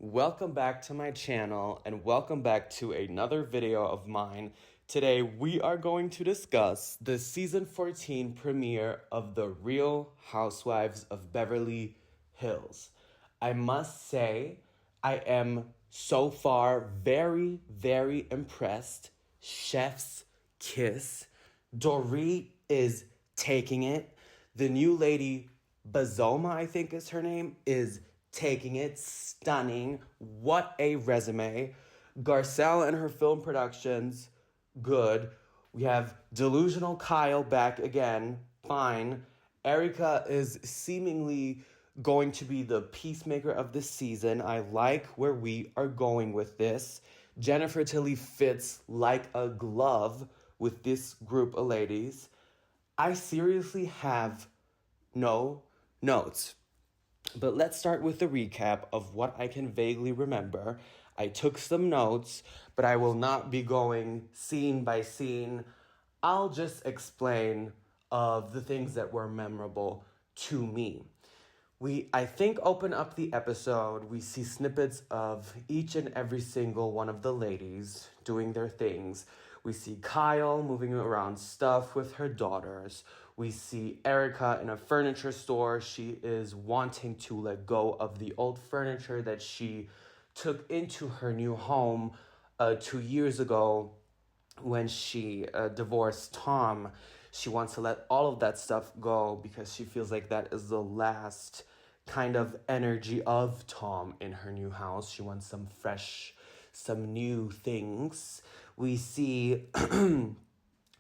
Welcome back to my channel and welcome back to another video of mine. Today we are going to discuss the season 14 premiere of The Real Housewives of Beverly Hills. I must say I am so far very, very impressed. Chef's kiss. Dorit is taking it. The new lady, Bazoma, I think is her name, is taking it. Stunning. What a resume. Garcelle and her film productions, good. We have delusional Kyle back again, fine. Erica is seemingly going to be the peacemaker of this season. I like where we are going with this. Jennifer Tilly fits like a glove with this group of ladies. I seriously have no notes. But let's start with the recap of what I can vaguely remember. I took some notes, but I will not be going scene by scene. I'll just explain of the things that were memorable to me. I think, open up the episode. We see snippets of each and every single one of the ladies doing their things. We see Kyle moving around stuff with her daughters. We see Erica in a furniture store. She is wanting to let go of the old furniture that she took into her new home 2 years ago when she divorced Tom. She wants to let all of that stuff go because she feels like that is the last kind of energy of Tom in her new house. She wants some fresh, some new things. We see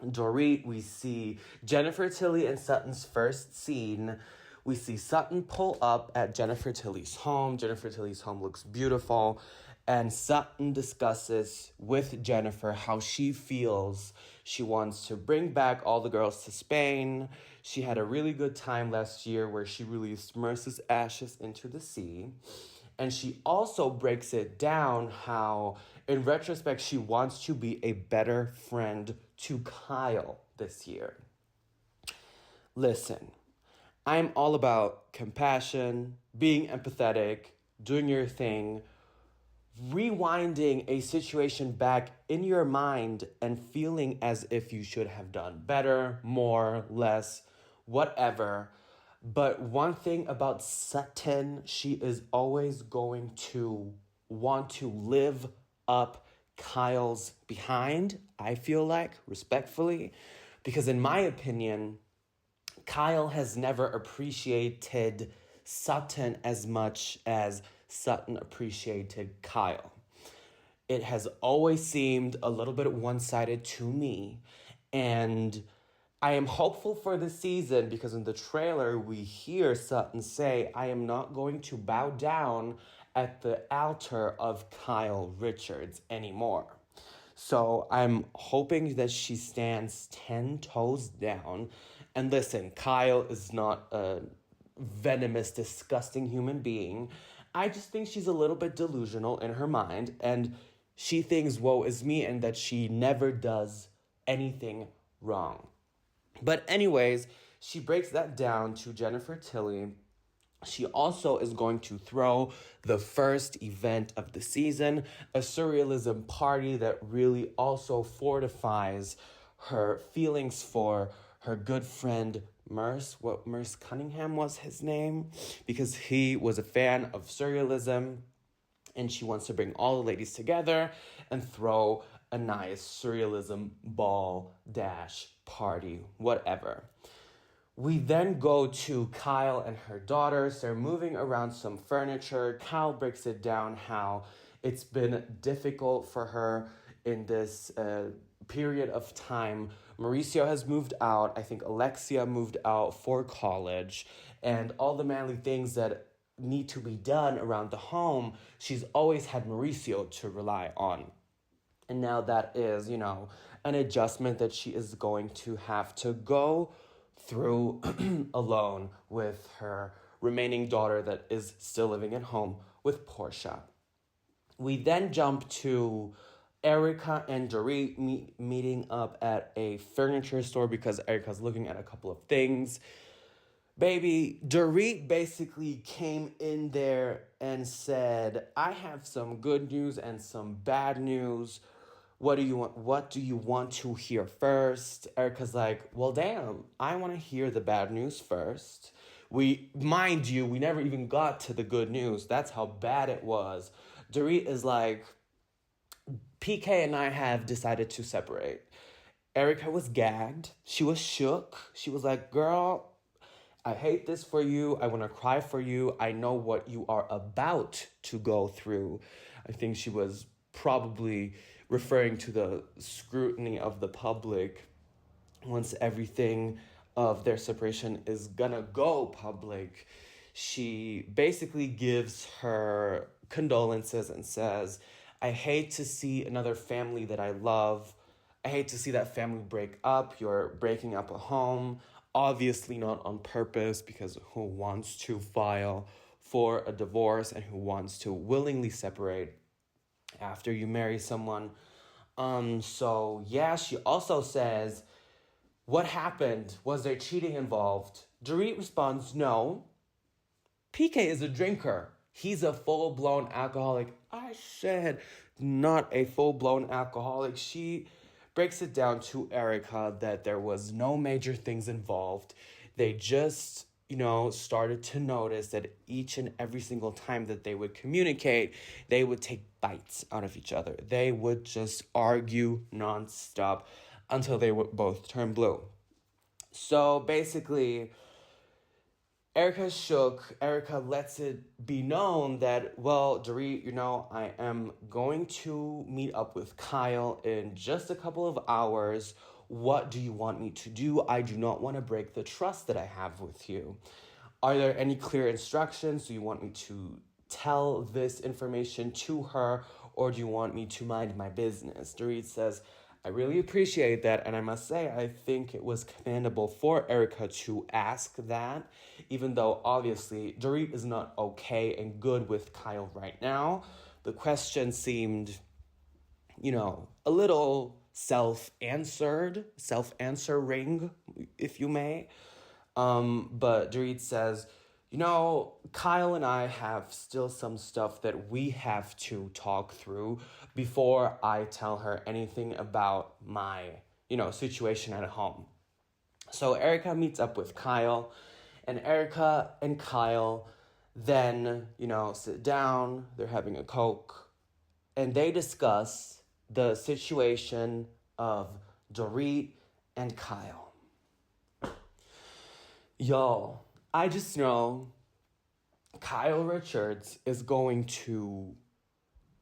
Dorit, we see Jennifer Tilly in Sutton's first scene. We see Sutton pull up at Jennifer Tilly's home. Jennifer Tilly's home looks beautiful. And Sutton discusses with Jennifer how she feels. She wants to bring back all the girls to Spain. She had a really good time last year where she released Merce's ashes into the sea. And she also breaks it down how, in retrospect, she wants to be a better friend to Kyle this year. Listen, I'm all about compassion, being empathetic, doing your thing, rewinding a situation back in your mind and feeling as if you should have done better, more, less, whatever. But one thing about Sutton, she is always going to want to live up Kyle's behind, I feel like, respectfully. Because in my opinion, Kyle has never appreciated Sutton as much as Sutton appreciated Kyle. It has always seemed a little bit one-sided to me. And I am hopeful for the season because in the trailer we hear Sutton say, "I am not going to bow down at the altar of Kyle Richards anymore." So I'm hoping that she stands 10 toes down. And listen, Kyle is not a venomous, disgusting human being. I just think she's a little bit delusional in her mind. And she thinks, woe is me, and that she never does anything wrong. But anyways, she breaks that down to Jennifer Tilly. She also is going to throw the first event of the season, a surrealism party that really also fortifies her feelings for her good friend Merce Cunningham was his name, because he was a fan of surrealism. And she wants to bring all the ladies together and throw a nice surrealism ball dash party, whatever. We then go to Kyle and her daughters. They're moving around some furniture. Kyle breaks it down how it's been difficult for her in this period of time. Mauricio has moved out. I think Alexia moved out for college. And all the manly things that need to be done around the home, she's always had Mauricio to rely on. And now that is, an adjustment that she is going to have to go through alone with her remaining daughter that is still living at home with Portia. We then jump to Erica and Dorit meeting up at a furniture store because Erica's looking at a couple of things. Baby, Dorit basically came in there and said, I have some good news and some bad news. What do you want to hear first? Erica's like, well, damn, I want to hear the bad news first. Mind you, we never even got to the good news. That's how bad it was. Dorit is like, PK and I have decided to separate. Erica was gagged. She was shook. She was like, girl, I hate this for you. I want to cry for you. I know what you are about to go through. I think she was probably referring to the scrutiny of the public once everything of their separation is gonna go public. She basically gives her condolences and says, I hate to see another family that I love. I hate to see that family break up. You're breaking up a home. Obviously not on purpose, because who wants to file for a divorce and who wants to willingly separate after you marry someone? So yeah, she also says, what happened? Was there cheating involved? Dorit responds, no. PK is a drinker. He's a full-blown alcoholic. I said not a full-blown alcoholic. She breaks it down to Erica that there was no major things involved. They just, started to notice that each and every single time that they would communicate, they would take bites out of each other. They would just argue nonstop until they would both turn blue. So basically, Erica's shook. Erica lets it be known that, well, Dorit, I am going to meet up with Kyle in just a couple of hours. What do you want me to do? I do not want to break the trust that I have with you. Are there any clear instructions? Do you want me to tell this information to her, or do you want me to mind my business? Dorit says, I really appreciate that, and I must say, I think it was commendable for Erica to ask that, even though obviously Dorit is not okay and good with Kyle right now. The question seemed, a little self-answering, if you may. But Dorit says, Kyle and I have still some stuff that we have to talk through before I tell her anything about my, situation at home. So Erica meets up with Kyle, and Erica and Kyle then, sit down, they're having a Coke, and they discuss the situation of Dorit and Kyle. Y'all, I just know Kyle Richards is going to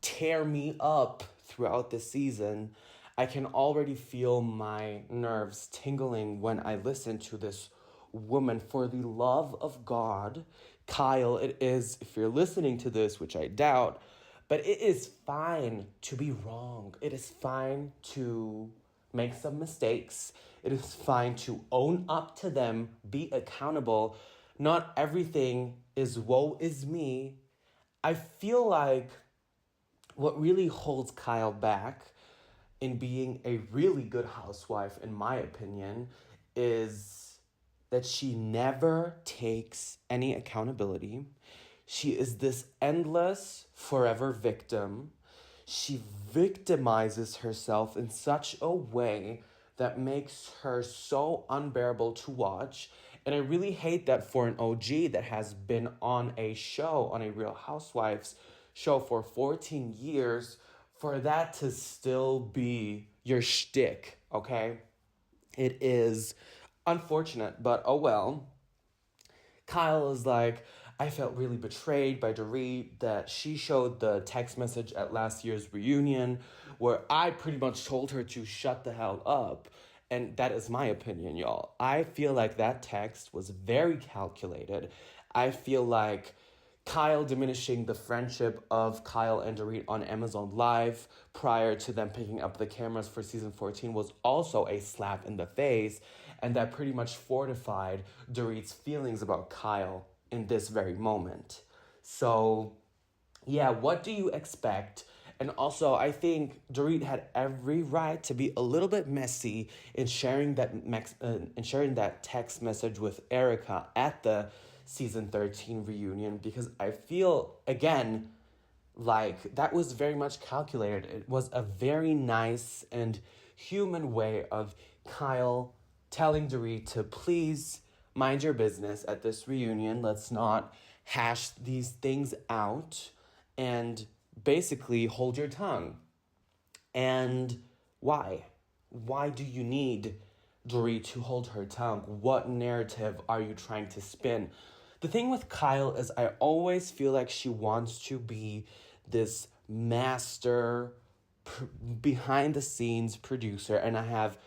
tear me up throughout the season. I can already feel my nerves tingling when I listen to this woman. For the love of God, Kyle, it is, if you're listening to this, which I doubt, but it is fine to be wrong. It is fine to make some mistakes. It is fine to own up to them, be accountable. Not everything is woe is me. I feel like what really holds Kyle back in being a really good housewife, in my opinion, is that she never takes any accountability. She is this endless, forever victim. She victimizes herself in such a way that makes her so unbearable to watch. And I really hate that for an OG that has been on a show, on a Real Housewives show for 14 years, for that to still be your shtick, okay? It is unfortunate, but oh well. Kyle is like, I felt really betrayed by Dorit that she showed the text message at last year's reunion where I pretty much told her to shut the hell up. And that is my opinion, y'all. I feel like that text was very calculated. I feel like Kyle diminishing the friendship of Kyle and Dorit on Amazon Live prior to them picking up the cameras for season 14 was also a slap in the face. And that pretty much fortified Dorit's feelings about Kyle in this very moment. So, yeah, what do you expect? And also, I think Dorit had every right to be a little bit messy in sharing that text message with Erica at the season 13 reunion, because I feel, again, like that was very much calculated. It was a very nice and human way of Kyle telling Dorit to please mind your business at this reunion. Let's not hash these things out, and basically hold your tongue. And why? Why do you need Dorit to hold her tongue? What narrative are you trying to spin? The thing with Kyle is I always feel like she wants to be this master behind the scenes producer, and I have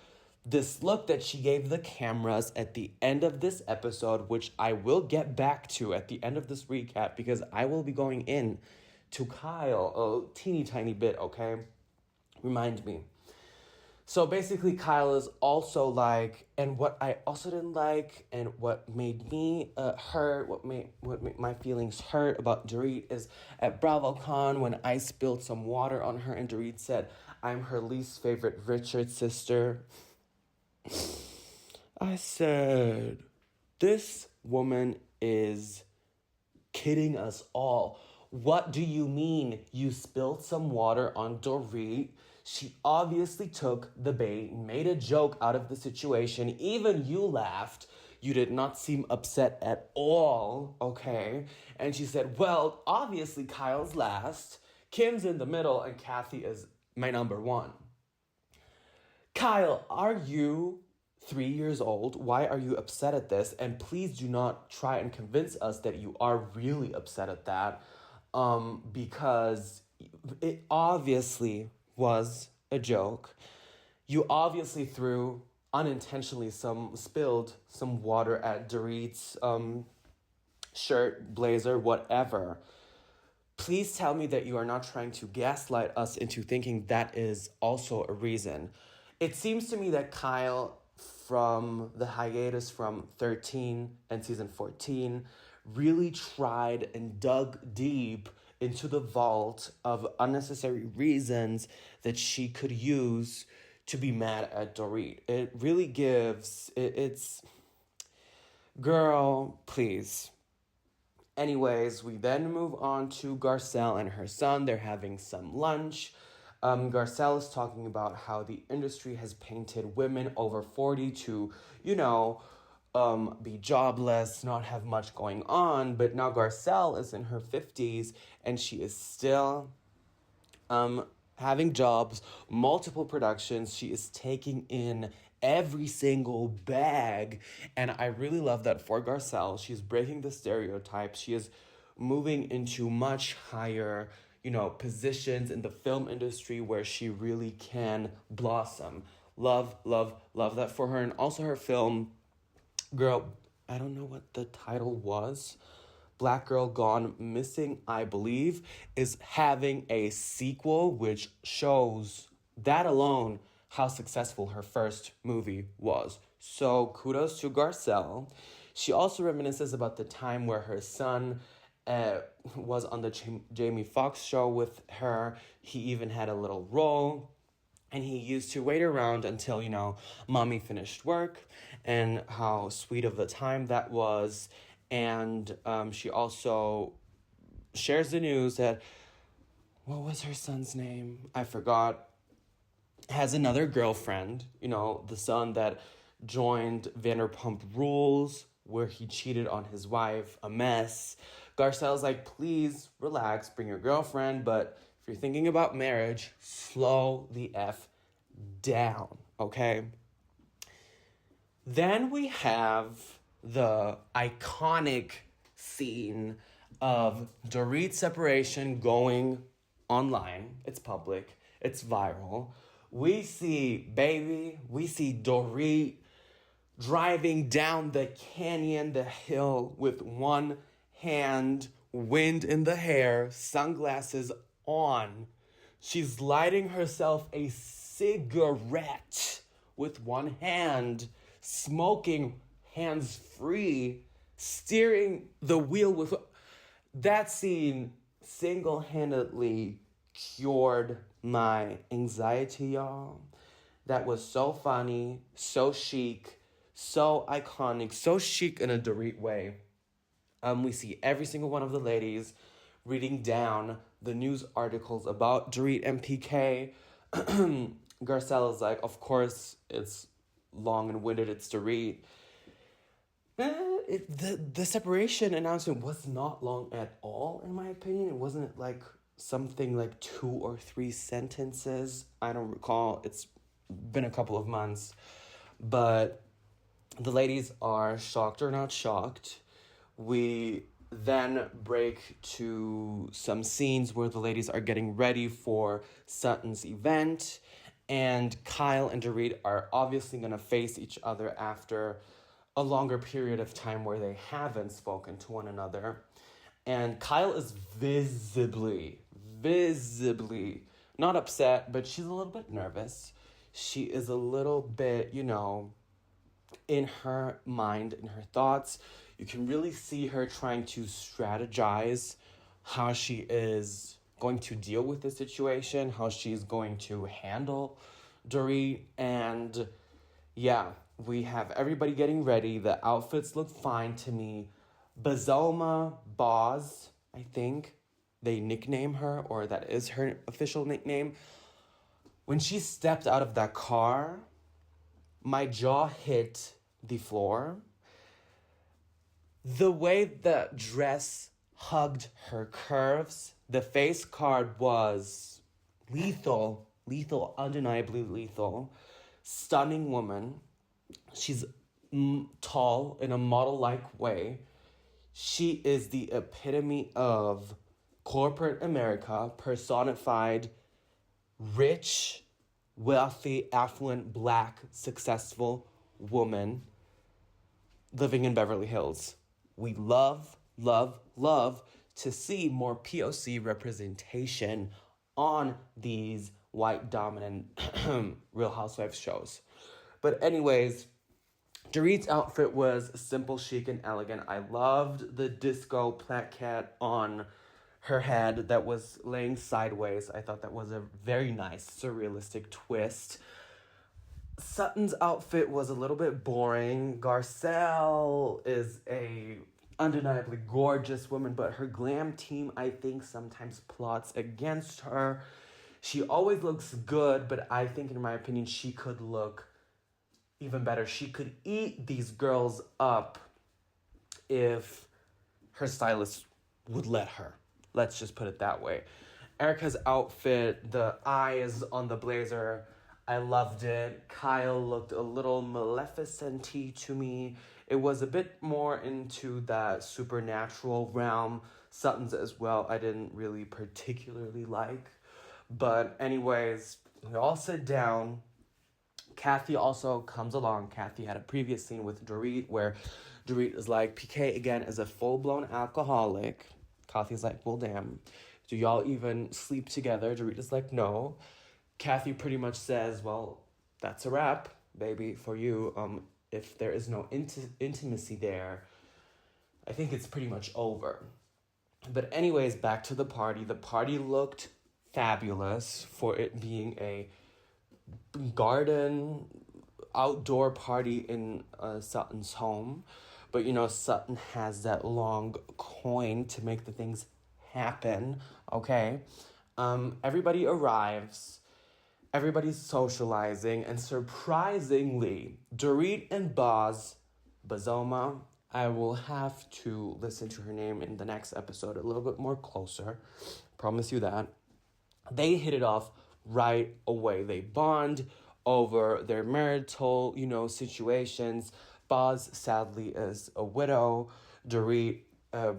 this look that she gave the cameras at the end of this episode, which I will get back to at the end of this recap, because I will be going in to Kyle a teeny tiny bit, okay? Remind me. So basically, Kyle is also like, and what I also didn't like, and what made me hurt, what made my feelings hurt about Dorit is at BravoCon when I spilled some water on her and Dorit said, "I'm her least favorite Richard sister." I said, this woman is kidding us all. What do you mean you spilled some water on Dorit? She obviously took the bait, made a joke out of the situation. Even you laughed. You did not seem upset at all, okay? And she said, well, obviously Kyle's last, Kim's in the middle, and Kathy is my number one. Kyle, are you 3 years old? Why are you upset at this? And please do not try and convince us that you are really upset at that, because it obviously was a joke. You obviously threw unintentionally spilled some water at Dorit's shirt, blazer, whatever. Please tell me that you are not trying to gaslight us into thinking that is also a reason. It seems to me that Kyle, from the hiatus from 13 and season 14, really tried and dug deep into the vault of unnecessary reasons that she could use to be mad at Dorit. It really gives, it's, girl, please. Anyways, we then move on to Garcelle and her son. They're having some lunch. Garcelle is talking about how the industry has painted women over 40 to, be jobless, not have much going on. But now Garcelle is in her 50s and she is still having jobs, multiple productions. She is taking in every single bag. And I really love that for Garcelle. She's breaking the stereotypes. She is moving into much higher, positions in the film industry where she really can blossom. Love, love, love that for her. And also her film, girl, I don't know what the title was. Black Girl Gone Missing, I believe, is having a sequel, which shows that alone how successful her first movie was. So kudos to Garcelle. She also reminisces about the time where her son was on the Jamie Foxx show with her. He even had a little role. And he used to wait around until, mommy finished work, and how sweet of a time that was. And she also shares the news that, what was her son's name? I forgot. Has another girlfriend, the son that joined Vanderpump Rules, where he cheated on his wife, a mess. Garcelle's like, please relax, bring your girlfriend, but if you're thinking about marriage, slow the F down, okay? Then we have the iconic scene of Dorit's separation going online. It's public. It's viral. We see Dorit driving down the canyon, the hill, with one hand, wind in the hair, sunglasses on. She's lighting herself a cigarette with one hand, smoking hands-free, steering the wheel with... That scene single-handedly cured my anxiety, y'all. That was so funny, so chic, so iconic, so chic in a Dorit way. We see every single one of the ladies reading down the news articles about Dorit and PK. Garcelle is like, of course, it's long and winded, it's Dorit. The separation announcement was not long at all, in my opinion. It wasn't like something like 2 or 3 sentences. I don't recall. It's been a couple of months. But the ladies are shocked or not shocked. We then break to some scenes where the ladies are getting ready for Sutton's event. And Kyle and Dorit are obviously going to face each other after a longer period of time where they haven't spoken to one another. And Kyle is visibly not upset, but she's a little bit nervous. She is a little bit, in her mind, in her thoughts. You can really see her trying to strategize how she is going to deal with the situation, how she's going to handle Dorit. And yeah, we have everybody getting ready. The outfits look fine to me. Bazoma Boz, I think they nickname her, or that is her official nickname. When she stepped out of that car, my jaw hit the floor. The way the dress hugged her curves, the face card was lethal, undeniably lethal. Stunning woman. She's tall in a model-like way. She is the epitome of corporate America, personified, rich, wealthy, affluent, black, successful woman living in Beverly Hills. We love to see more POC representation on these white dominant Real Housewives shows. But anyways, Dorit's outfit was simple, chic, and elegant. I loved the disco plaquette on her head that was laying sideways. I thought that was a very nice, surrealistic twist. Sutton's outfit was a little bit boring. Garcelle is a undeniably gorgeous woman, but her glam team, I think, sometimes plots against her. She always looks good, but I think, in my opinion, she could look even better. She could eat these girls up if her stylist would let her. Let's just put it that way. Erica's outfit, the eyes on the blazer, I loved it. Kyle looked a little Maleficent-y to me. It was a bit more into that supernatural realm. Sutton's as well, I didn't really particularly like. But anyways, we all sit down. Kathy also comes along. Kathy had a previous scene with Dorit where Dorit is like, PK, again, is a full-blown alcoholic. Kathy's like, well, damn. Do y'all even sleep together? Dorit is like, no. Kathy pretty much says, well, that's a wrap, baby, for you. If there is no intimacy there, I think it's pretty much over. But anyways, back to the party. The party looked fabulous for it being a garden outdoor party in Sutton's home. But, Sutton has that long coin to make the things happen, okay? Everybody arrives. Everybody's socializing. And surprisingly, Dorit and Bazoma, I will have to listen to her name in the next episode a little bit more closer. Promise you that. They hit it off right away. They bond over their marital, situations. Boz, sadly, is a widow. Dorit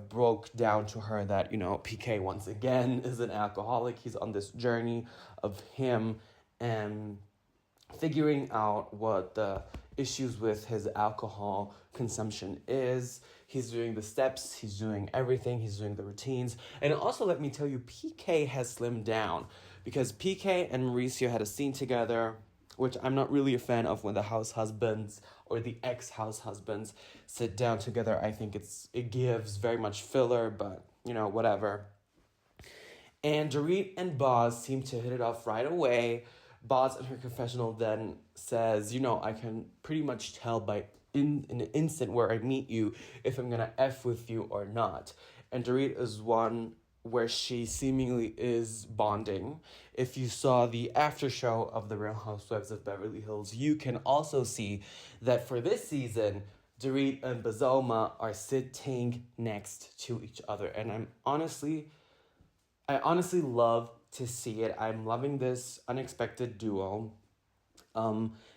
broke down to her that, PK, once again, is an alcoholic. He's on this journey of him and figuring out what the issues with his alcohol consumption is. He's doing the steps. He's doing everything. He's doing the routines. And also, let me tell you, PK has slimmed down because PK and Mauricio had a scene together, which I'm not really a fan of when the house husbands or the ex-house husbands sit down together. I think it gives very much filler, but, whatever. And Dorit and Boz seem to hit it off right away. Boz in her confessional then says, I can pretty much tell by in an instant where I meet you if I'm gonna F with you or not. And Dorit is one where she seemingly is bonding. If you saw the after show of The Real Housewives of Beverly Hills, you can also see that for this season, Dorit and Bazoma are sitting next to each other. And I honestly love to see it. I'm loving this unexpected duo.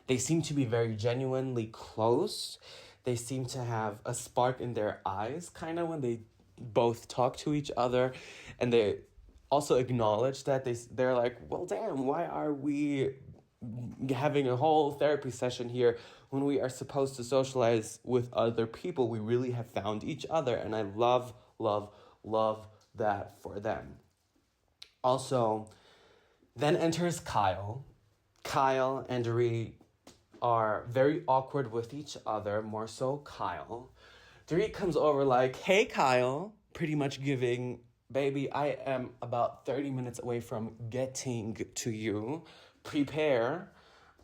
They seem to be very genuinely close. They seem to have a spark in their eyes, kind of when they both talk to each other, and they also acknowledge that they're like, well, damn, why are we having a whole therapy session here when we are supposed to socialize with other people? We really have found each other, and I love, love, love that for them. Also, then enters Kyle. Kyle and Dorit are very awkward with each other, more so Kyle. Dorit comes over like, hey, Kyle, pretty much giving, baby, I am about 30 minutes away from getting to you. Prepare.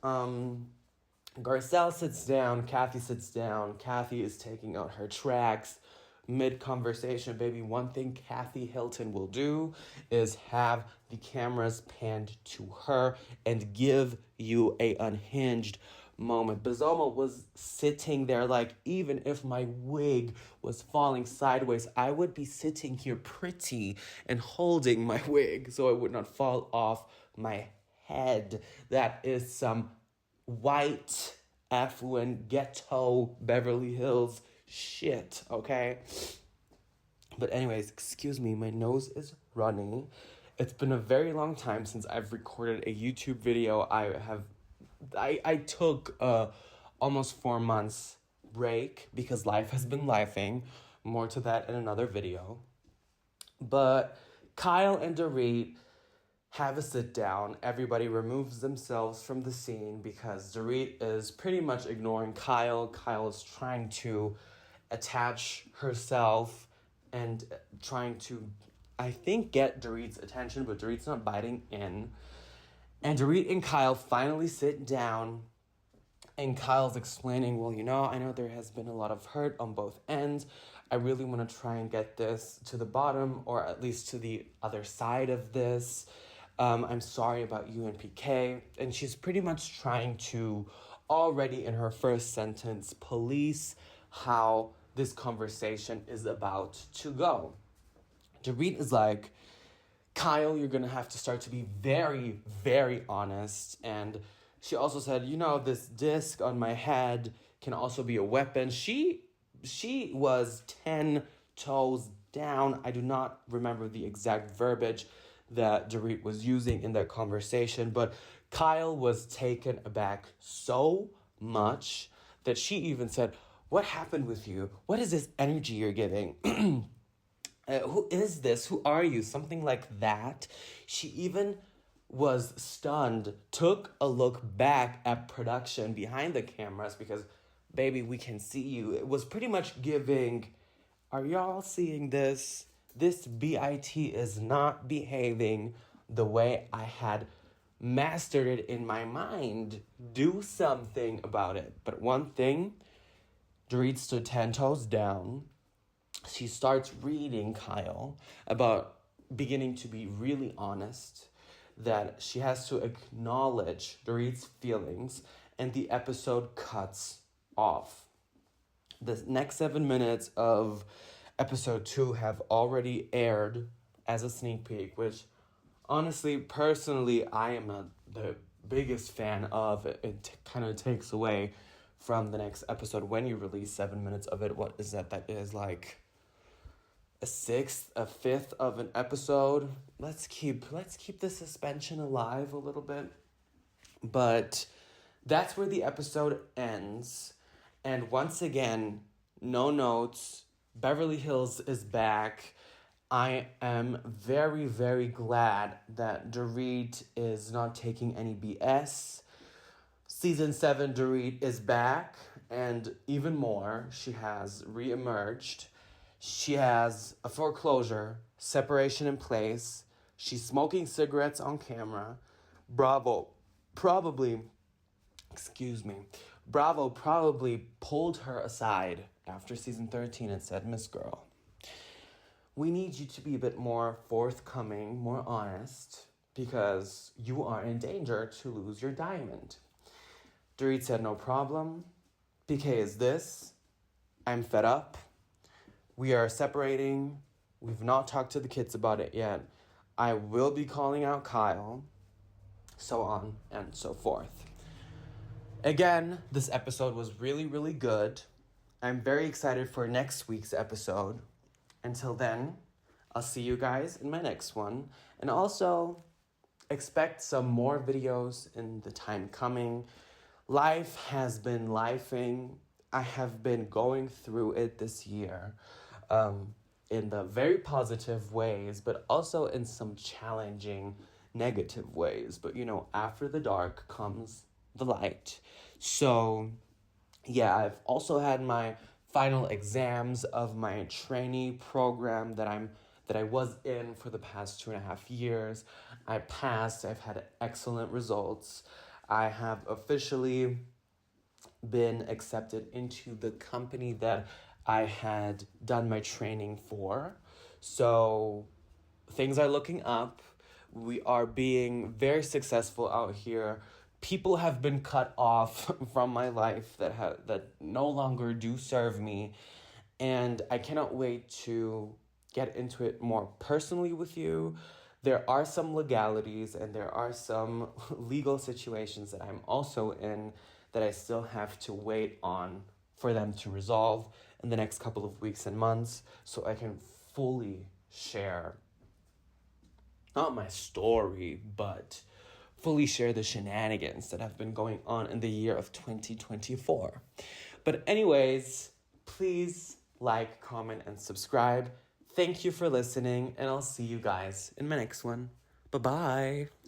Garcelle sits down. Kathy sits down. Kathy is taking out her tracks. Mid-conversation, baby, one thing Kathy Hilton will do is have the cameras panned to her and give you a unhinged moment. Bazoma was sitting there like, even if my wig was falling sideways, I would be sitting here pretty and holding my wig so it would not fall off my head. That is some white, affluent, ghetto Beverly Hills shit, okay? But anyways, excuse me, my nose is running. It's been a very long time since I've recorded a YouTube video. I took almost 4 months break because life has been lifing. More to that in another video. But Kyle and Dorit have a sit down. Everybody removes themselves from the scene because Dorit is pretty much ignoring Kyle. Kyle is trying to attach herself and trying to, I think, get Dorit's attention, but Dorit's not biting in. And Dorit and Kyle finally sit down, and Kyle's explaining, well, I know there has been a lot of hurt on both ends. I really want to try and get this to the bottom, or at least to the other side of this. I'm sorry about you and PK. And she's pretty much trying to, already in her first sentence, police how this conversation is about to go. Dorit is like, Kyle, you're going to have to start to be very, very honest. And she also said, this disc on my head can also be a weapon. She was 10 toes down. I do not remember the exact verbiage that Dorit was using in that conversation, but Kyle was taken aback so much that she even said, what happened with you? What is this energy you're giving? Who is this? Who are you? Something like that. She even was stunned, took a look back at production behind the cameras because, baby, we can see you. It was pretty much giving, are y'all seeing this? This BIT is not behaving the way I had mastered it in my mind. Do something about it. But one thing, Dorit stood 10 toes down. She starts reading Kyle about beginning to be really honest, that she has to acknowledge Dorit's feelings, and the episode cuts off. The next 7 minutes of episode 2 have already aired as a sneak peek, which honestly, personally, I am not the biggest fan of. It kind of takes away from the next episode when you release 7 minutes of it. What is that? That is like a sixth, a fifth of an episode. Let's keep the suspension alive a little bit. But that's where the episode ends. And once again, no notes. Beverly Hills is back. I am very, very glad that Dorit is not taking any BS. Season 7, Dorit is back, and even more, she has reemerged. She has a foreclosure, separation in place, She's smoking cigarettes on camera. Bravo probably, excuse me, Bravo probably pulled her aside after season 13 and said, Miss Girl, we need you to be a bit more forthcoming, more honest, because you are in danger to lose your diamond. Dorit said, no problem. PK is this. I'm fed up. We are separating. We've not talked to the kids about it yet. I will be calling out Kyle. So on and so forth. Again, this episode was really, really good. I'm very excited for next week's episode. Until then, I'll see you guys in my next one. And also, expect some more videos in the time coming. Life has been lifing. I have been going through it this year in the very positive ways, but also in some challenging negative ways. But, after the dark comes the light. So, yeah, I've also had my final exams of my trainee program that I was in for the past 2.5 years. I passed. I've had excellent results. I have officially been accepted into the company that I had done my training for. So things are looking up. We are being very successful out here. People have been cut off from my life that no longer do serve me. And I cannot wait to get into it more personally with you. There are some legalities and there are some legal situations that I'm also in that I still have to wait on for them to resolve in the next couple of weeks and months so I can fully share, not my story, but fully share the shenanigans that have been going on in the year of 2024. But anyways, please like, comment, and subscribe. Thank you for listening, and I'll see you guys in my next one. Bye-bye.